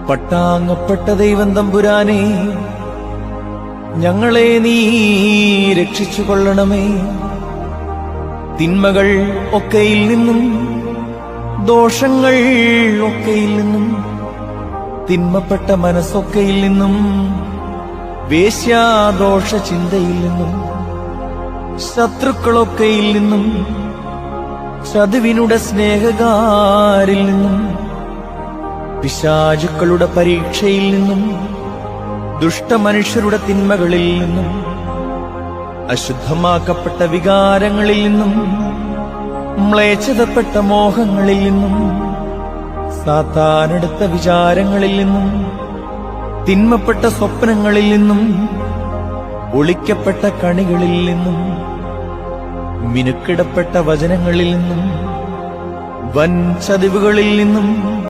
പട്ടാങ്ങപ്പെട്ട ദൈവം തമ്പുരാനെ, ഞങ്ങളെ നീ രക്ഷിച്ചുകൊള്ളണമേ. തിന്മകൾ ഒക്കെയിൽ നിന്നും, ദോഷങ്ങൾ ഒക്കെയിൽ നിന്നും, തിന്മപ്പെട്ട മനസ്സൊക്കെയിൽ നിന്നും, വേശ്യാദോഷ ചിന്തയിൽ നിന്നും, ശത്രുക്കളൊക്കെയിൽ നിന്നും, ചതിവിനുടെ സ്നേഹകാരിൽ നിന്നും, പിശാചുക്കളുടെ പരീക്ഷയിൽ നിന്നും, ദുഷ്ടമനുഷ്യരുടെ തിന്മകളിൽ നിന്നും, അശുദ്ധമാക്കപ്പെട്ട വികാരങ്ങളിൽ നിന്നും, മ്ലേച്ഛതപ്പെട്ട മോഹങ്ങളിൽ നിന്നും, സാത്താനെടുത്ത വിചാരങ്ങളിൽ നിന്നും, തിന്മപ്പെട്ട സ്വപ്നങ്ങളിൽ നിന്നും, ഒളിക്കപ്പെട്ട കണികളിൽ നിന്നും, മിനുക്കിടപ്പെട്ട വചനങ്ങളിൽ നിന്നും, വൻ ചതിവുകളിൽ നിന്നും,